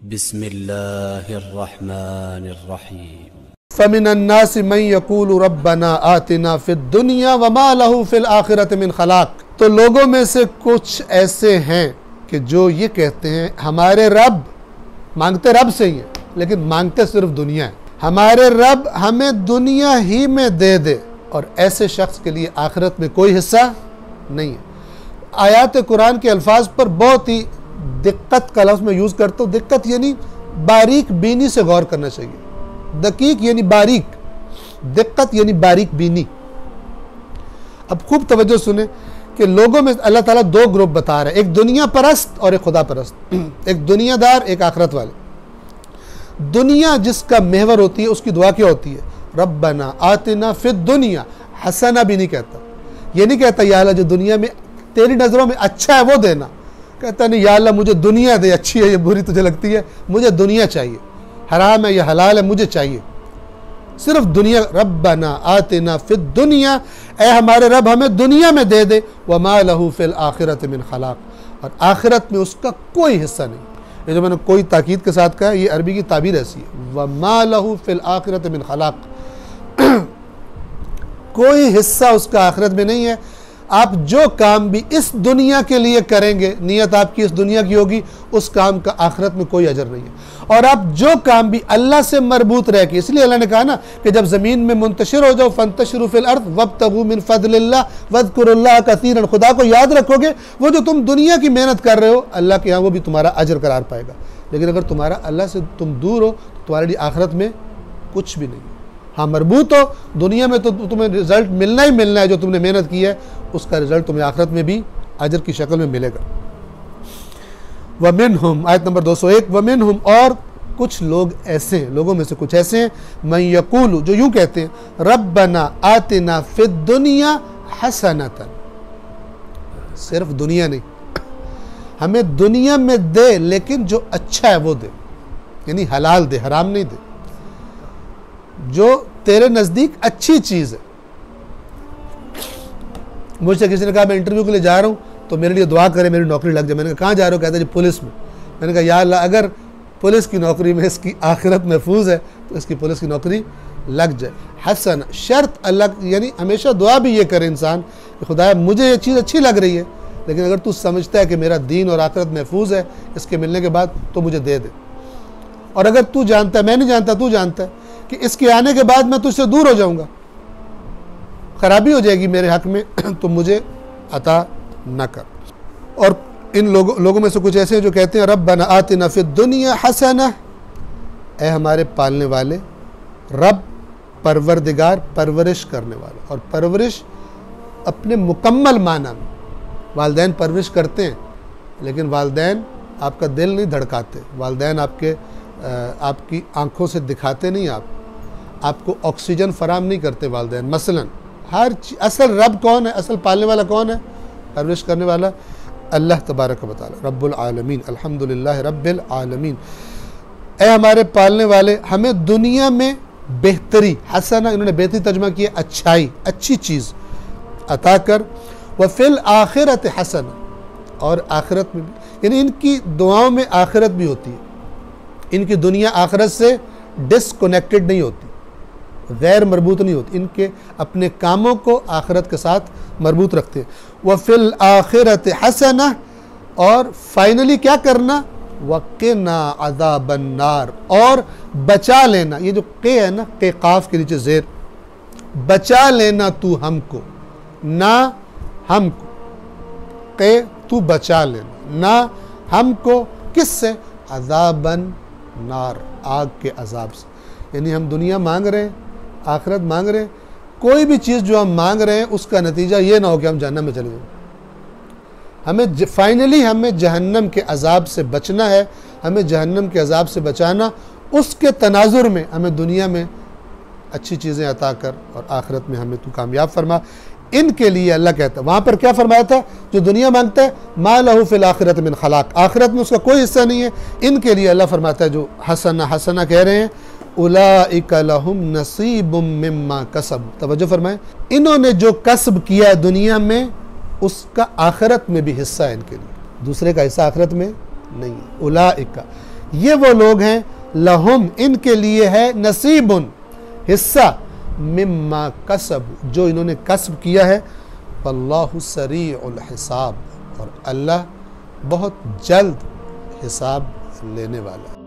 बिस्मिल्लाहिर्रहमानिर्रहीम। फ़मिनन्नासि मन यक़ूलु रब्बना आतिना फ़िद्दुनिया वमा लहू फ़िल आखिरति मिन खलाक़। तो लोगों में से कुछ ऐसे हैं कि जो ये कहते हैं हमारे रब, मांगते रब से ही है लेकिन मांगते सिर्फ दुनिया है, हमारे रब हमें दुनिया ही में दे दे, और ऐसे शख्स के लिए आखिरत में कोई हिस्सा नहीं है। आयात कुरान के अल्फाज पर बहुत ही दिक्कत का लफ्ज़ मैं यूज़ करता हूँ। दिक्कत यानी बारीक बीनी से गौर करना चाहिए। दकीक यानी बारीक, दिक्कत यानी बारीक बीनी। अब खूब तवज्जो सुने कि लोगों में अल्लाह ताला दो ग्रुप बता रहा है, एक दुनिया परस्त और एक खुदा परस्त, एक दुनियादार एक आखिरत वाले। दुनिया जिसका महवर होती है उसकी दुआ क्या होती है? रब्बना आतिना फिद दुनिया हसना भी नहीं कहता। ये नहीं कहता या अल्लाह जो दुनिया में तेरी नज़रों में अच्छा है वो देना, कहता नहीं या अल्लाह मुझे दुनिया दे, अच्छी है ये बुरी तुझे लगती है, मुझे दुनिया चाहिए, हराम है या हलाल है मुझे चाहिए, सिर्फ दुनिया। रब्बना आतिना फिद दुनिया, ए हमारे रब हमें दुनिया में दे दे, वमा लहू फिल आखिरत मिन खलाक़, और आखिरत में उसका कोई हिस्सा नहीं। ये जो मैंने कोई ताकीद के साथ कहा ये अरबी की ताबीर ऐसी है, वमा लहू फिल आखिरत मिन खलाक़, कोई हिस्सा उसका आखिरत में नहीं है। आप जो काम भी इस दुनिया के लिए करेंगे, नीयत आपकी इस दुनिया की होगी, उस काम का आखिरत में कोई अजर नहीं है। और आप जो काम भी अल्लाह से मरबूत रह के, इसलिए अल्लाह ने कहा ना कि जब ज़मीन में मुंतशिर हो जाओ फंतशिरू फिल अर्द वब्तगू मिन फज़लिल्लाह वज़कुरुल्लाह कसीरन, खुदा को याद रखोगे, वो जो तुम दुनिया की मेहनत कर रहे हो अल्लाह के यहाँ वो भी तुम्हारा अजर करार पाएगा। लेकिन अगर तुम्हारा अल्लाह से तुम दूर हो तो तुम्हारे लिए आखिरत में कुछ भी नहीं है। हाँ, मरबूत हो दुनिया में तो तुम्हें रिज़ल्ट मिलना ही मिलना है, जो तुमने मेहनत की है उसका रिज़ल्ट तुम्हें आखिरत में भी अजर की शक्ल में मिलेगा। वमिनहुम, आयत नंबर 201, वमिनहुम, और कुछ लोग ऐसे हैं, लोगों में से कुछ ऐसे हैं, मन यक़ूलु, जो यूँ कहते हैं रब्बना आतिना फिद दुनिया हसनतन, सिर्फ दुनिया नहीं, हमें दुनिया में दे लेकिन जो अच्छा है वो दे, यानी हलाल दे, हराम नहीं दे, जो तेरे नज़दीक अच्छी चीज़ है। मुझसे किसी ने कहा मैं इंटरव्यू के लिए जा रहा हूँ तो मेरे लिए दुआ करें मेरी नौकरी लग जाए। मैंने कहा कहाँ जा रहे हो? कहते जी पुलिस में। मैंने कहा या अल्लाह अगर पुलिस की नौकरी में इसकी आखिरत महफूज है तो इसकी पुलिस की नौकरी लग जाए। हसन, शर्त अल्लाह, यानी हमेशा दुआ भी ये करे इंसान कि खुदा मुझे ये चीज़ अच्छी लग रही है लेकिन अगर तू समझता है कि मेरा दीन और आखिरत महफूज है इसके मिलने के बाद तो मुझे दे दे, और अगर तू जानता है, मैं नहीं जानता, तू जानता है कि इसके आने के बाद मैं तुझसे दूर हो जाऊंगा, खराबी हो जाएगी मेरे हक में, तो मुझे अता न कर। और इन लोगों में से कुछ ऐसे हैं जो कहते हैं रब्बना आतिना फिद दुनिया हसना, ए हमारे पालने वाले, रब परवरदिगार, परवरिश करने वाला, और परवरिश अपने मुकम्मल माना में, वालदैन परवरिश करते हैं लेकिन वालदैन आपका दिल नहीं धड़काते, वालदैन आपकी आंखों से दिखाते नहीं, आपको ऑक्सीजन फराम नहीं करते वालदैन। मसलन हर चीज़, असल रब कौन है, असल पालने वाला कौन है, परवरिश करने वाला अल्लाह तबारक व तआला रब्बुल आलमीन, अल्हम्दुलिल्लाह रब्बिल आलमीन। ए हमारे पालने वाले हमें दुनिया में बेहतरी, हसना इन्होंने बेहतरी तर्जुमा किया अच्छाई, अच्छी चीज़ अता कर, व फिल आखिरत हसना, और आखिरत में भी, यानी इनकी दुआओं में आखिरत भी होती है, इनकी दुनिया आखिरत से डिसकनेक्टेड नहीं होती, गैर मरबूत नहीं होती, इनके अपने कामों को आखिरत के साथ मरबूत रखते हैं। व फिल आखिरत हसना, और फाइनली क्या करना, वक़िना अज़ाबन नार, और बचा लेना, ये जो के है ना, के काफ के नीचे ज़ेर, बचा लेना तू हमको, ना हमको, के तू बचा लेना, ना हमको, किससे, अज़ाबन नार, आग के अजाब से। यानी हम दुनिया मांग रहे हैं, आखिरत मांग रहे हैं, कोई भी चीज़ जो हम मांग रहे हैं उसका नतीजा ये ना हो कि हम जहन्नम में चले जाएं। हमें फाइनली हमें जहन्नम के अजाब से बचना है, हमें जहन्नम के अजाब से बचाना, उसके तनाजुर में हमें दुनिया में अच्छी चीज़ें अता कर और आखिरत में हमें तू कामयाब फरमा। इनके लिए अल्लाह कहता है, वहाँ पर क्या फरमाया था, जो दुनिया मांगता है मा लहू फिल आखिरत मिन खलाक़, आखिरत में उसका कोई हिस्सा नहीं है। इनके लिए अल्लाह फरमाता है जो हसना हसना कह रहे हैं, उलाइका लहुम नसीबुम मिम्मा कसब, तवज्जो फरमाएं, इन्होंने जो कसब किया दुनिया में उसका आखिरत में भी हिस्सा है इनके लिए, दूसरे का हिस्सा आखिरत में नहीं है। उलाइका ये वो लोग हैं लहुम, इनके लिए है नसीबुन, हिस्सा, मिम्मा कसब, जो इन्होंने कसब किया है। वल्लाहु सरीउल हिसाब, और अल्लाह बहुत जल्द हिसाब लेने वाला है।